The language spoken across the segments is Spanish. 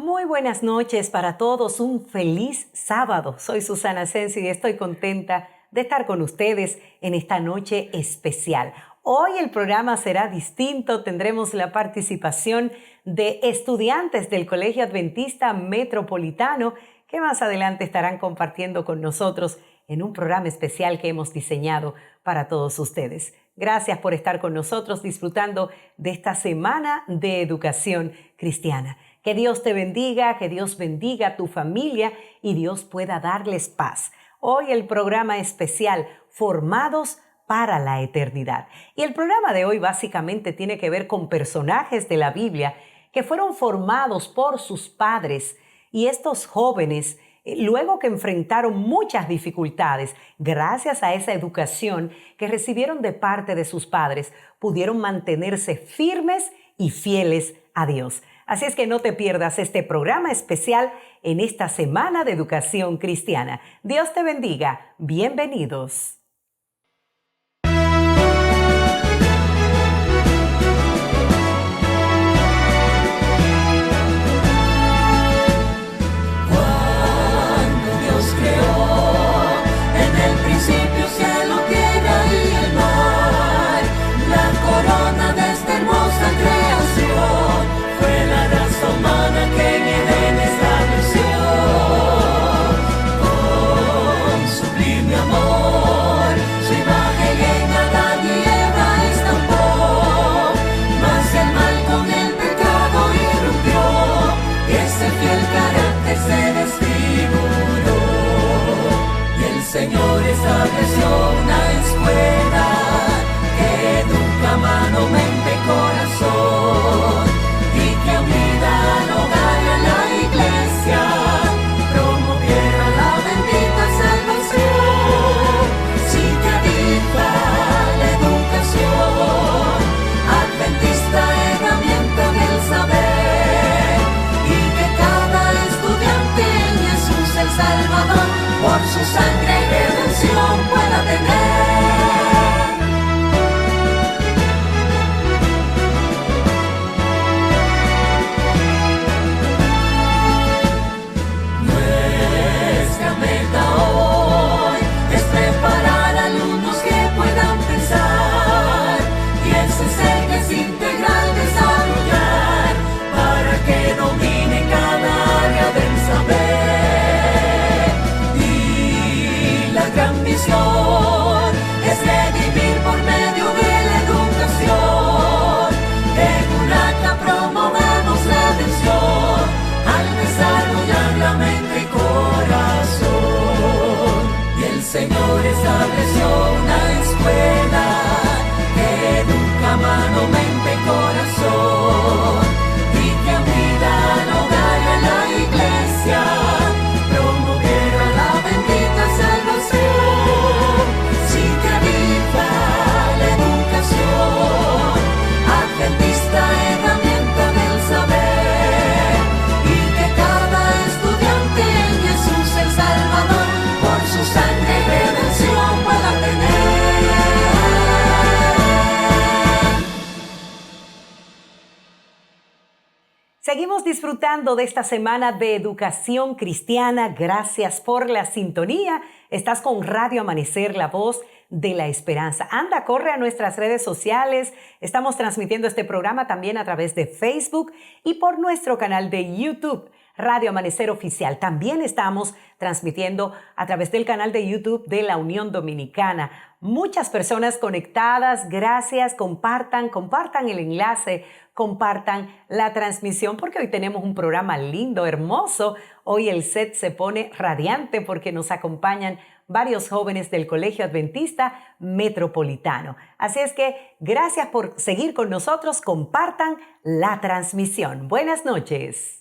Muy buenas noches para todos, un feliz sábado. Soy Susana Sensi y estoy contenta de estar con ustedes en esta noche especial. Hoy el programa será distinto, tendremos la participación de estudiantes del Colegio Adventista Metropolitano que más adelante estarán compartiendo con nosotros en un programa especial que hemos diseñado para todos ustedes. Gracias por estar con nosotros disfrutando de esta semana de educación cristiana. Que Dios te bendiga, que Dios bendiga a tu familia y Dios pueda darles paz. Hoy el programa especial Formados para la Eternidad. Y el programa de hoy básicamente tiene que ver con personajes de la Biblia que fueron formados por sus padres. Y estos jóvenes, luego que enfrentaron muchas dificultades, gracias a esa educación que recibieron de parte de sus padres, pudieron mantenerse firmes y fieles a Dios. Así es que no te pierdas este programa especial en esta semana de educación cristiana. Dios te bendiga. Bienvenidos. Señor estableció una escuela que educa mano, mente y corazón, y que unida al hogar y a la iglesia promoviera la bendita salvación. Si te aviva la educación, adventista herramienta del saber, y que cada estudiante en Jesús el Salvador por su sangre y redención pueda tener. Nuestra meta hoy es preparar alumnos que puedan pensar y ese ser que es integral desarrollar para que domine cada área del saber. Gran misión es redimir por medio de la educación. En UNACA promovemos la atención al desarrollar la mente y corazón. Y el Señor estableció una escuela que educa mano, mente y corazón, y que unida al hogar y a la iglesia promoviera la bendita salvación. Adventista herramienta del saber, y que cada estudiante en Jesús el Salvador por su sangre y redención pueda tener. Seguimos disfrutando de esta semana de educación cristiana. Gracias por la sintonía. Estás con Radio Amanecer, la voz de la esperanza. Anda, corre a nuestras redes sociales. Estamos transmitiendo este programa también a través de Facebook y por nuestro canal de YouTube, Radio Amanecer Oficial. También estamos transmitiendo a través del canal de YouTube de la Unión Dominicana. Muchas personas conectadas. Gracias. Compartan el enlace, compartan la transmisión, porque hoy tenemos un programa lindo, hermoso. Hoy el set se pone radiante porque nos acompañan varios jóvenes del Colegio Adventista Metropolitano. Así es que gracias por seguir con nosotros. Compartan la transmisión. Buenas noches.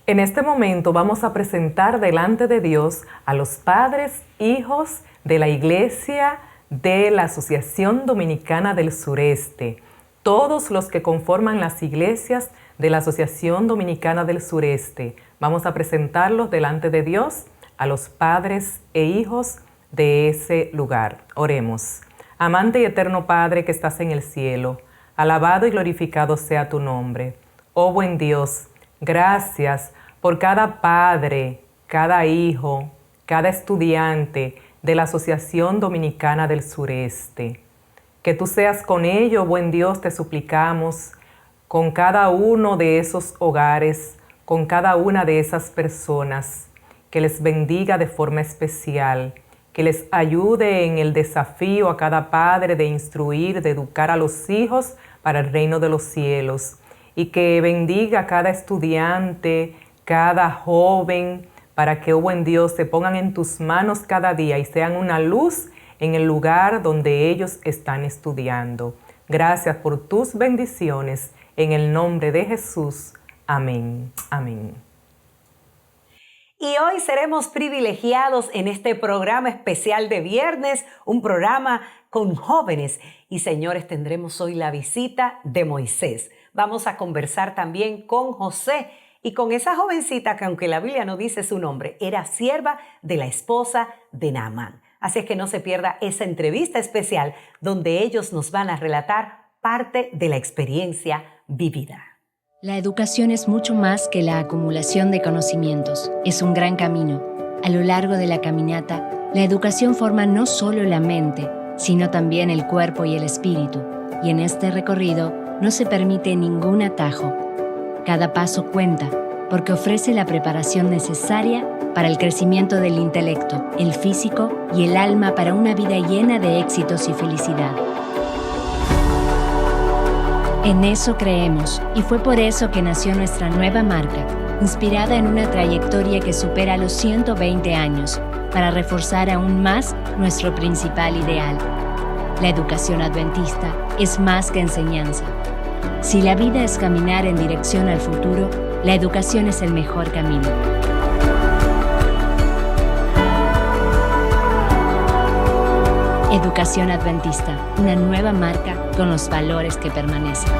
En este momento vamos a presentar delante de Dios a los padres, hijos de la Iglesia de la Asociación Dominicana del Sureste. Todos los que conforman las iglesias de la Asociación Dominicana del Sureste. Vamos a presentarlos delante de Dios a los padres e hijos de ese lugar. Oremos. Amante y eterno Padre que estás en el cielo, alabado y glorificado sea tu nombre. Oh buen Dios, Gracias por cada padre, cada hijo, cada estudiante de la Asociación Dominicana del Sureste. Que tú seas con ellos, buen Dios, te suplicamos, con cada uno de esos hogares, con cada una de esas personas, que les bendiga de forma especial, que les ayude en el desafío a cada padre de instruir, de educar a los hijos para el reino de los cielos, y que bendiga a cada estudiante, cada joven, para que, oh buen Dios, se pongan en tus manos cada día y sean una luz en el lugar donde ellos están estudiando. Gracias por tus bendiciones, en el nombre de Jesús. Amén. Amén. Y hoy seremos privilegiados en este programa especial de viernes, un programa con jóvenes. Y señores, tendremos hoy la visita de Moisés. Vamos a conversar también con José y con esa jovencita que, aunque la Biblia no dice su nombre, era sierva de la esposa de Naamán. Así es que no se pierda esa entrevista especial donde ellos nos van a relatar parte de la experiencia vivida. La educación es mucho más que la acumulación de conocimientos. Es un gran camino. A lo largo de la caminata, la educación forma no solo la mente, sino también el cuerpo y el espíritu. Y en este recorrido no se permite ningún atajo. Cada paso cuenta, porque ofrece la preparación necesaria para el crecimiento del intelecto, el físico y el alma para una vida llena de éxitos y felicidad. En eso creemos, y fue por eso que nació nuestra nueva marca, inspirada en una trayectoria que supera los 120 años, para reforzar aún más nuestro principal ideal. La educación adventista es más que enseñanza. Si la vida es caminar en dirección al futuro, la educación es el mejor camino. Educación Adventista, una nueva marca con los valores que permanecen.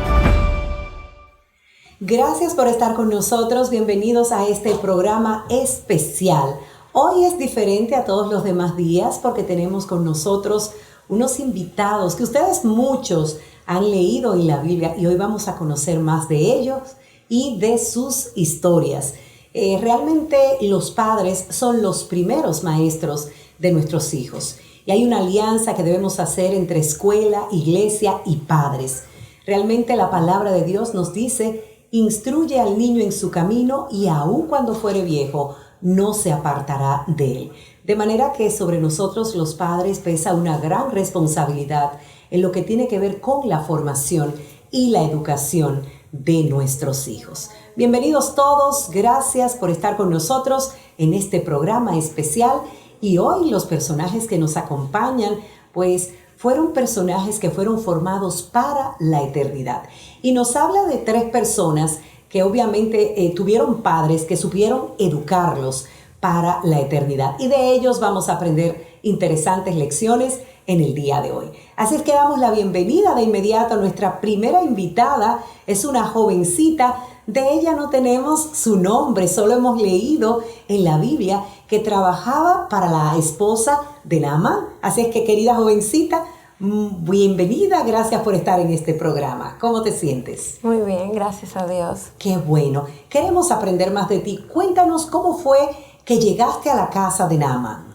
Gracias por estar con nosotros. Bienvenidos a este programa especial. Hoy es diferente a todos los demás días porque tenemos con nosotros unos invitados que ustedes muchos han leído en la Biblia y hoy vamos a conocer más de ellos y de sus historias. Realmente los padres son los primeros maestros de nuestros hijos y hay una alianza que debemos hacer entre escuela, iglesia y padres. Realmente la palabra de Dios nos dice: instruye al niño en su camino y aun cuando fuere viejo no se apartará de él. De manera que sobre nosotros los padres pesa una gran responsabilidad en lo que tiene que ver con la formación y la educación de nuestros hijos. Bienvenidos todos, gracias por estar con nosotros en este programa especial. Y hoy los personajes que nos acompañan, pues fueron personajes que fueron formados para la eternidad. Y nos habla de 3 personas que obviamente tuvieron padres que supieron educarlos para la eternidad. Y de ellos vamos a aprender interesantes lecciones en el día de hoy. Así es que damos la bienvenida de inmediato a nuestra primera invitada. Es una jovencita. De ella no tenemos su nombre, solo hemos leído en la Biblia que trabajaba para la esposa de Naamán. Así es que, querida jovencita, bienvenida, gracias por estar en este programa. ¿Cómo te sientes? Muy bien, gracias a Dios. Qué bueno. Queremos aprender más de ti. Cuéntanos cómo fue que llegaste a la casa de Naamán.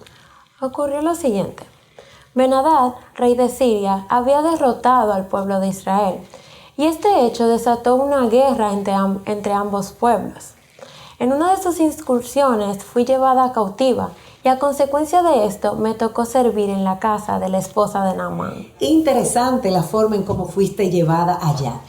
Ocurrió lo siguiente. Ben-Hadad, rey de Siria, había derrotado al pueblo de Israel. Y este hecho desató una guerra entre ambos pueblos. En una de sus incursiones fui llevada cautiva y a consecuencia de esto me tocó servir en la casa de la esposa de Naamán. Interesante la forma en cómo fuiste llevada allá.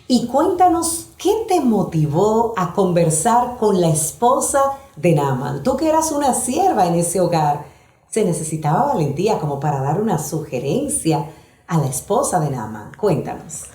Y cuéntanos, ¿qué te motivó a conversar con la esposa de Naamán? Tú que eras una sierva en ese hogar, ¿se necesitaba valentía como para dar una sugerencia a la esposa de Naamán? Cuéntanos.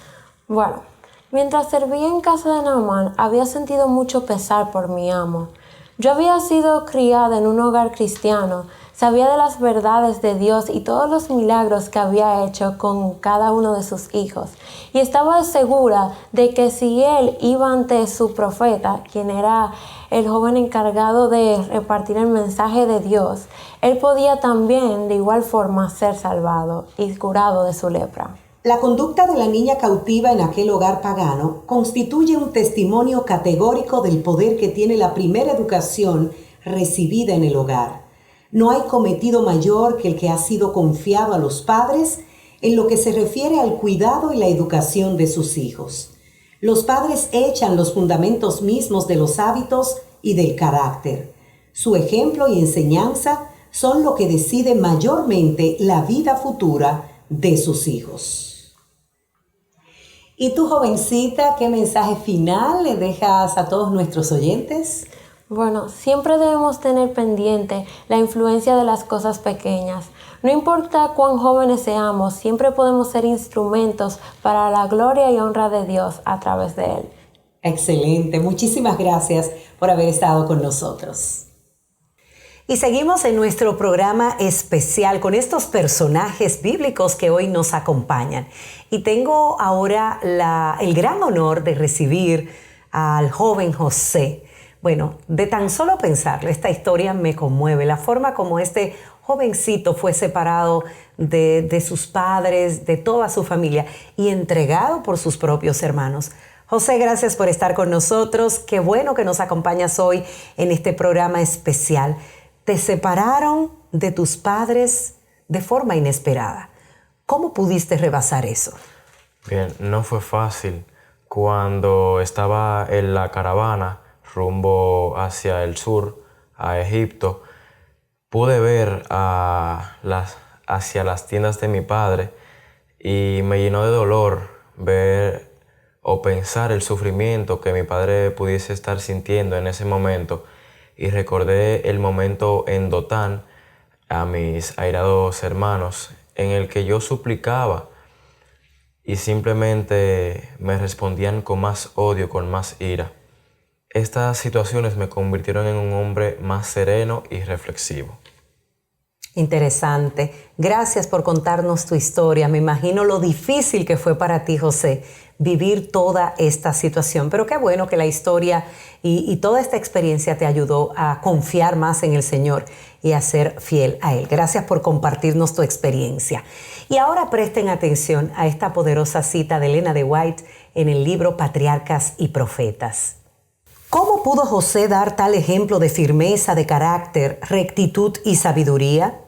Bueno, mientras servía en casa de Naamán, había sentido mucho pesar por mi amo. Yo había sido criada en un hogar cristiano, sabía de las verdades de Dios y todos los milagros que había hecho con cada uno de sus hijos. Y estaba segura de que si él iba ante su profeta, quien era el joven encargado de repartir el mensaje de Dios, él podía también de igual forma ser salvado y curado de su lepra. La conducta de la niña cautiva en aquel hogar pagano constituye un testimonio categórico del poder que tiene la primera educación recibida en el hogar. No hay cometido mayor que el que ha sido confiado a los padres en lo que se refiere al cuidado y la educación de sus hijos. Los padres echan los fundamentos mismos de los hábitos y del carácter. Su ejemplo y enseñanza son lo que decide mayormente la vida futura de sus hijos. ¿Y tú, jovencita, qué mensaje final le dejas a todos nuestros oyentes? Bueno, siempre debemos tener pendiente la influencia de las cosas pequeñas. No importa cuán jóvenes seamos, siempre podemos ser instrumentos para la gloria y honra de Dios a través de Él. Excelente, muchísimas gracias por haber estado con nosotros. Y seguimos en nuestro programa especial con estos personajes bíblicos que hoy nos acompañan. Y tengo ahora el gran honor de recibir al joven José. Bueno, de tan solo pensarlo, esta historia me conmueve. La forma como este jovencito fue separado de sus padres, de toda su familia y entregado por sus propios hermanos. José, gracias por estar con nosotros. Qué bueno que nos acompañas hoy en este programa especial. Te separaron de tus padres de forma inesperada. ¿Cómo pudiste rebasar eso? Bien, no fue fácil. Cuando estaba en la caravana rumbo hacia el sur, a Egipto, pude ver hacia las tiendas de mi padre y me llenó de dolor ver o pensar el sufrimiento que mi padre pudiese estar sintiendo en ese momento. Y recordé el momento en Dotán a mis airados hermanos en el que yo suplicaba y simplemente me respondían con más odio, con más ira. Estas situaciones me convirtieron en un hombre más sereno y reflexivo. Interesante. Gracias por contarnos tu historia. Me imagino lo difícil que fue para ti, José, vivir toda esta situación. Pero qué bueno que la historia y toda esta experiencia te ayudó a confiar más en el Señor y a ser fiel a Él. Gracias por compartirnos tu experiencia. Y ahora presten atención a esta poderosa cita de Elena de White en el libro Patriarcas y Profetas. ¿Cómo pudo José dar tal ejemplo de firmeza de carácter, rectitud y sabiduría?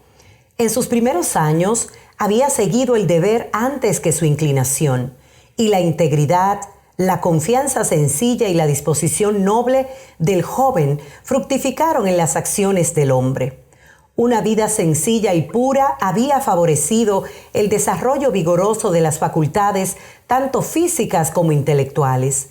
En sus primeros años había seguido el deber antes que su inclinación, y la integridad, la confianza sencilla y la disposición noble del joven fructificaron en las acciones del hombre. Una vida sencilla y pura había favorecido el desarrollo vigoroso de las facultades, tanto físicas como intelectuales.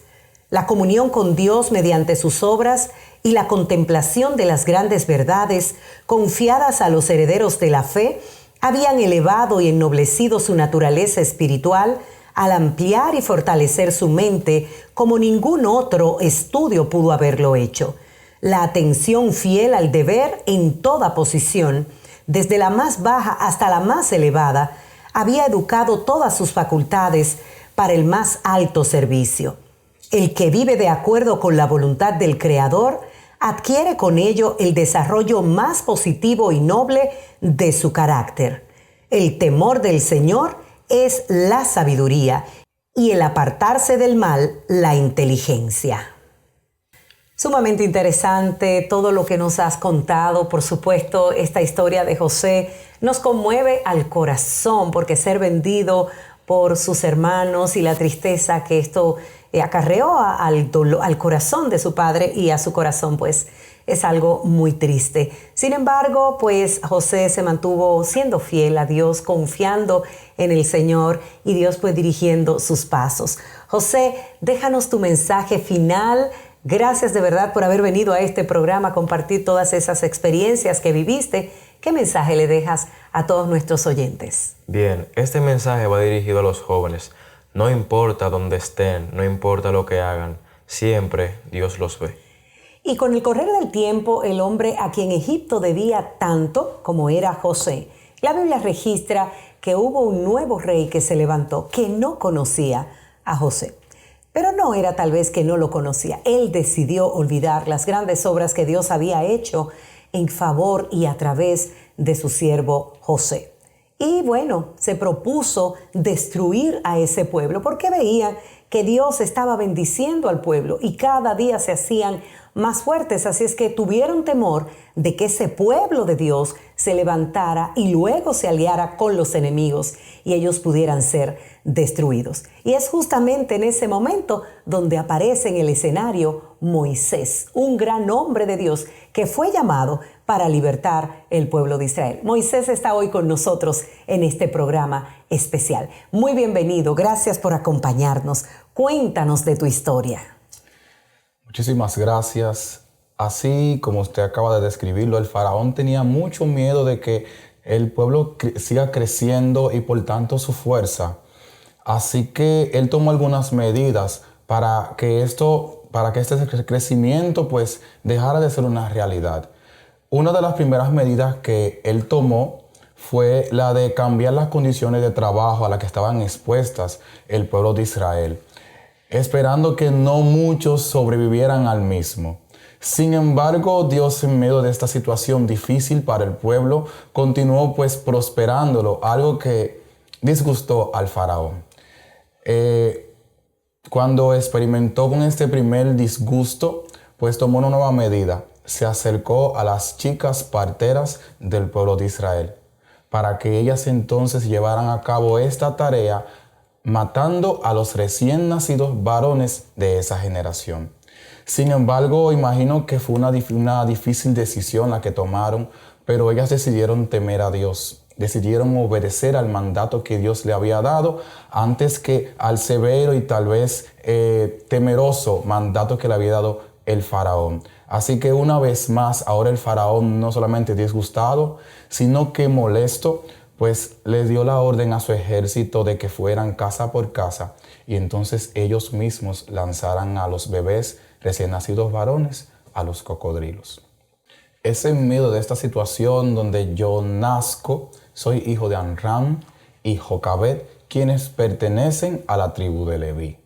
La comunión con Dios mediante sus obras y la contemplación de las grandes verdades confiadas a los herederos de la fe habían elevado y ennoblecido su naturaleza espiritual al ampliar y fortalecer su mente como ningún otro estudio pudo haberlo hecho. La atención fiel al deber en toda posición, desde la más baja hasta la más elevada, había educado todas sus facultades para el más alto servicio. El que vive de acuerdo con la voluntad del Creador adquiere con ello el desarrollo más positivo y noble de su carácter. El temor del Señor es la sabiduría y el apartarse del mal, la inteligencia. Sumamente interesante todo lo que nos has contado. Por supuesto, esta historia de José nos conmueve al corazón porque ser vendido por sus hermanos y la tristeza que esto acarreó al corazón de su padre y a su corazón, pues es algo muy triste. Sin embargo, pues José se mantuvo siendo fiel a Dios, confiando en el Señor, y Dios fue dirigiendo sus pasos. José, déjanos tu mensaje final. Gracias de verdad por haber venido a este programa a compartir todas esas experiencias que viviste. ¿Qué mensaje le dejas a todos nuestros oyentes? Bien, este mensaje va dirigido a los jóvenes. No importa dónde estén, no importa lo que hagan, siempre Dios los ve. Y con el correr del tiempo, el hombre a quien Egipto debía tanto como era José, la Biblia registra que hubo un nuevo rey que se levantó, que no conocía a José. Pero no era tal vez que no lo conocía. Él decidió olvidar las grandes obras que Dios había hecho en favor y a través de su siervo José. Y bueno, se propuso destruir a ese pueblo porque veían que Dios estaba bendiciendo al pueblo y cada día se hacían más fuertes. Así es que tuvieron temor de que ese pueblo de Dios se levantara y luego se aliara con los enemigos y ellos pudieran ser destruidos. Y es justamente en ese momento donde aparece en el escenario Moisés, un gran hombre de Dios que fue llamado para libertar el pueblo de Israel. Moisés está hoy con nosotros en este programa especial. Muy bienvenido, gracias por acompañarnos. Cuéntanos de tu historia. Muchísimas gracias. Así como usted acaba de describirlo, el faraón tenía mucho miedo de que el pueblo siga creciendo y por tanto su fuerza. Así que él tomó algunas medidas para que este crecimiento pues dejara de ser una realidad. Una de las primeras medidas que él tomó fue la de cambiar las condiciones de trabajo a las que estaban expuestas el pueblo de Israel, esperando que no muchos sobrevivieran al mismo. Sin embargo, Dios, en medio de esta situación difícil para el pueblo, continuó pues prosperándolo, algo que disgustó al faraón. Cuando experimentó con este primer disgusto, pues tomó una nueva medida. Se acercó a las chicas parteras del pueblo de Israel, para que ellas entonces llevaran a cabo esta tarea, matando a los recién nacidos varones de esa generación. Sin embargo, imagino que fue una difícil decisión la que tomaron, pero ellas decidieron temer a Dios, decidieron obedecer al mandato que Dios le había dado antes que al severo y tal vez temeroso mandato que le había dado el faraón. Así que una vez más, ahora el faraón no solamente disgustado, sino que molesto, pues le dio la orden a su ejército de que fueran casa por casa y entonces ellos mismos lanzaran a los bebés recién nacidos varones a los cocodrilos. Es en medio de esta situación donde yo nazco, soy hijo de Amram y Jocabed, quienes pertenecen a la tribu de Leví.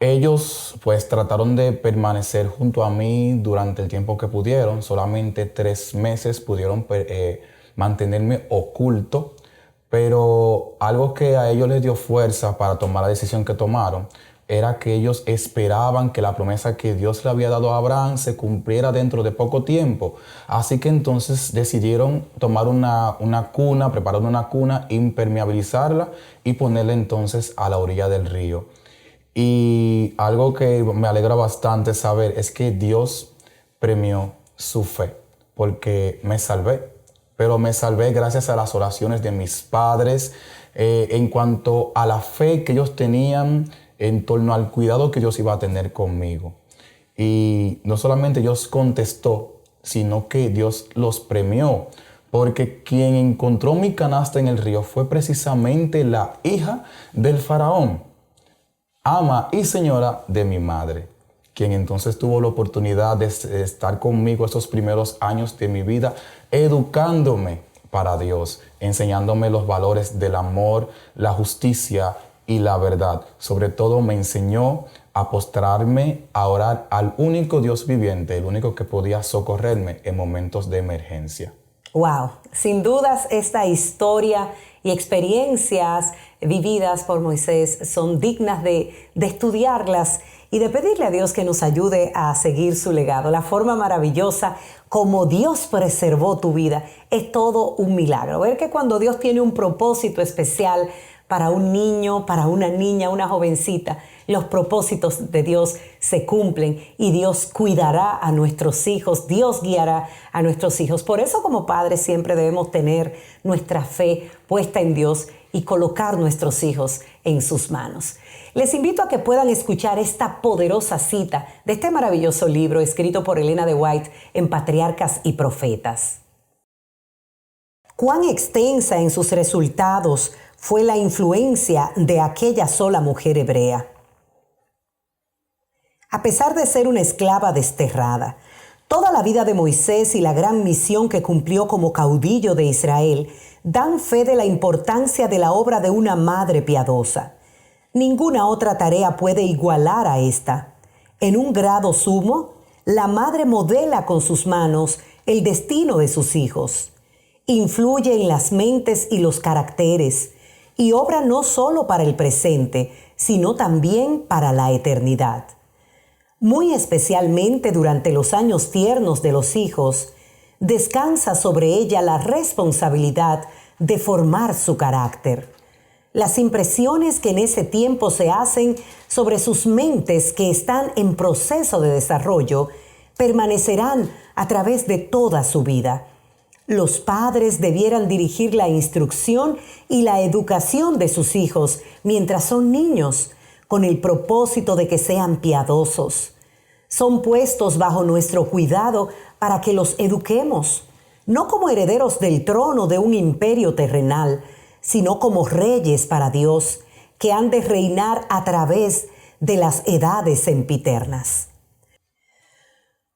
Ellos pues trataron de permanecer junto a mí durante el tiempo que pudieron, solamente 3 meses pudieron mantenerme oculto, pero algo que a ellos les dio fuerza para tomar la decisión que tomaron era que ellos esperaban que la promesa que Dios le había dado a Abraham se cumpliera dentro de poco tiempo. Así que entonces decidieron tomar una cuna, preparar una cuna, impermeabilizarla y ponerla entonces a la orilla del río. Y algo que me alegra bastante saber es que Dios premió su fe, porque me salvé. Pero me salvé gracias a las oraciones de mis padres en cuanto a la fe que ellos tenían en torno al cuidado que Dios iba a tener conmigo. Y no solamente Dios contestó, sino que Dios los premió, porque quien encontró mi canasta en el río fue precisamente la hija del faraón, ama y señora de mi madre, quien entonces tuvo la oportunidad de estar conmigo estos primeros años de mi vida, educándome para Dios, enseñándome los valores del amor, la justicia y la verdad. Sobre todo me enseñó a postrarme, a orar al único Dios viviente, el único que podía socorrerme en momentos de emergencia. Wow, sin dudas esta historia y experiencias vividas por Moisés son dignas de estudiarlas y de pedirle a Dios que nos ayude a seguir su legado. La forma maravillosa como Dios preservó tu vida es todo un milagro. Ver que cuando Dios tiene un propósito especial para un niño, para una niña, una jovencita, los propósitos de Dios se cumplen y Dios cuidará a nuestros hijos, Dios guiará a nuestros hijos. Por eso como padres siempre debemos tener nuestra fe puesta en Dios y colocar nuestros hijos en sus manos. Les invito a que puedan escuchar esta poderosa cita de este maravilloso libro escrito por Elena de White en Patriarcas y Profetas. Cuán extensa en sus resultados fue la influencia de aquella sola mujer hebrea. A pesar de ser una esclava desterrada, toda la vida de Moisés y la gran misión que cumplió como caudillo de Israel dan fe de la importancia de la obra de una madre piadosa. Ninguna otra tarea puede igualar a esta. En un grado sumo, la madre modela con sus manos el destino de sus hijos. influye en las mentes y los caracteres y obra no solo para el presente, sino también para la eternidad. Muy especialmente durante los años tiernos de los hijos, descansa sobre ella la responsabilidad de formar su carácter. Las impresiones que en ese tiempo se hacen sobre sus mentes que están en proceso de desarrollo permanecerán a través de toda su vida. Los padres debieran dirigir la instrucción y la educación de sus hijos mientras son niños, con el propósito de que sean piadosos. Son puestos bajo nuestro cuidado para que los eduquemos, no como herederos del trono de un imperio terrenal, sino como reyes para Dios, que han de reinar a través de las edades sempiternas.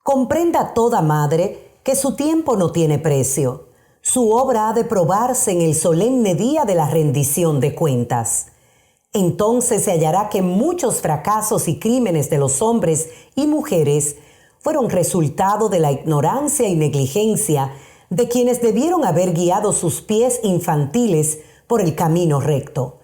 Comprenda toda madre que su tiempo no tiene precio. Su obra ha de probarse en el solemne día de la rendición de cuentas. Entonces se hallará que muchos fracasos y crímenes de los hombres y mujeres fueron resultado de la ignorancia y negligencia de quienes debieron haber guiado sus pies infantiles por el camino recto.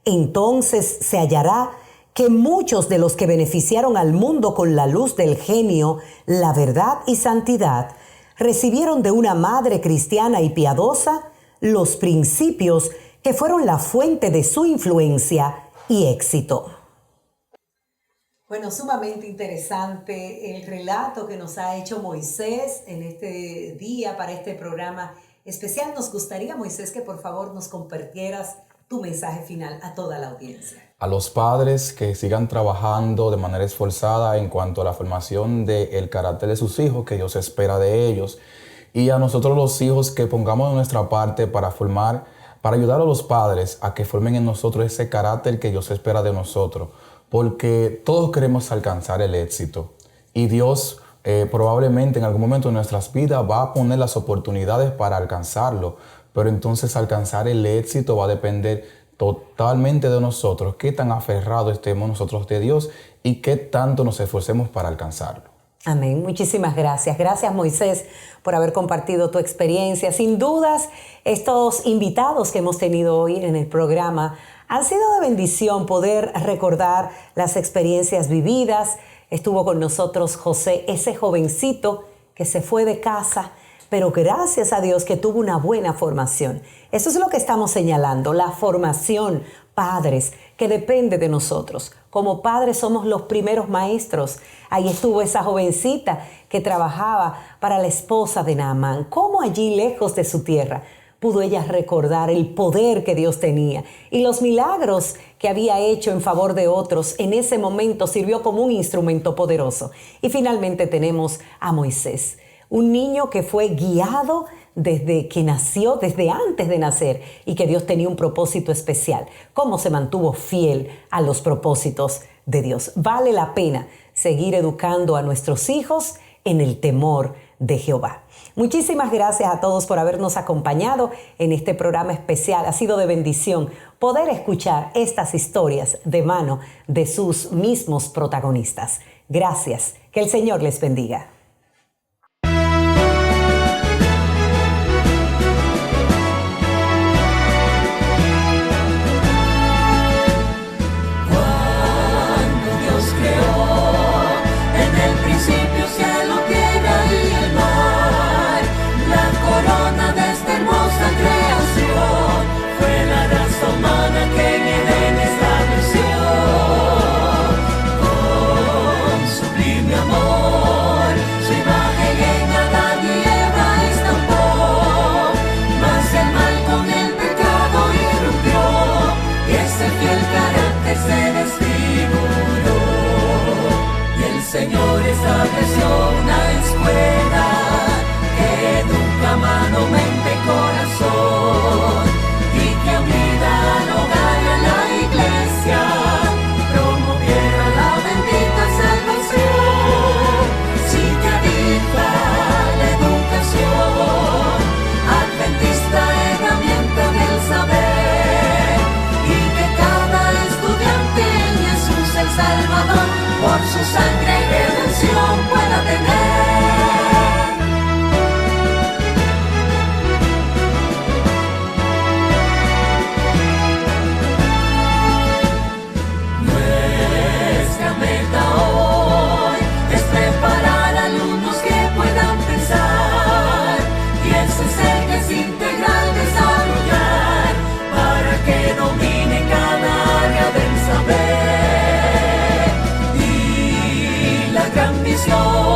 Entonces se hallará que muchos de los que beneficiaron al mundo con la luz del genio, la verdad y santidad, recibieron de una madre cristiana y piadosa los principios que fueron la fuente de su influencia y éxito. Bueno, sumamente interesante el relato que nos ha hecho Moisés en este día para este programa especial. Nos gustaría, Moisés, que por favor nos compartieras tu mensaje final a toda la audiencia. A los padres que sigan trabajando de manera esforzada en cuanto a la formación del carácter de sus hijos, que Dios espera de ellos. Y a nosotros los hijos que pongamos de nuestra parte para ayudar a los padres a que formen en nosotros ese carácter que Dios espera de nosotros. Porque todos queremos alcanzar el éxito. Y Dios probablemente en algún momento de nuestras vidas va a poner las oportunidades para alcanzarlo. Pero entonces alcanzar el éxito va a depender totalmente de nosotros, qué tan aferrados estemos nosotros de Dios y qué tanto nos esforcemos para alcanzarlo. Amén. Muchísimas gracias. Gracias, Moisés, por haber compartido tu experiencia. Sin dudas, estos invitados que hemos tenido hoy en el programa han sido de bendición poder recordar las experiencias vividas. Estuvo con nosotros José, ese jovencito que se fue de casa, pero gracias a Dios que tuvo una buena formación. Eso es lo que estamos señalando, la formación, padres, que depende de nosotros. Como padres somos los primeros maestros. Ahí estuvo esa jovencita que trabajaba para la esposa de Naamán. ¿Cómo allí, lejos de su tierra, pudo ella recordar el poder que Dios tenía y los milagros que había hecho en favor de otros? En ese momento sirvió como un instrumento poderoso. Y finalmente tenemos a Moisés, un niño que fue guiado desde que nació, desde antes de nacer, y que Dios tenía un propósito especial. Cómo se mantuvo fiel a los propósitos de Dios. Vale la pena seguir educando a nuestros hijos en el temor de Jehová. Muchísimas gracias a todos por habernos acompañado en este programa especial. Ha sido de bendición poder escuchar estas historias de mano de sus mismos protagonistas. Gracias. Que el Señor les bendiga. Señor estableció una escuela que educa mano, mente y corazón, y que unida al hogar y a la iglesia promoviera la bendita salvación. Si te dicta la educación adventista, herramienta del saber, y que cada estudiante en Jesús el Salvador por su sangre y redención pueda tener gran misión.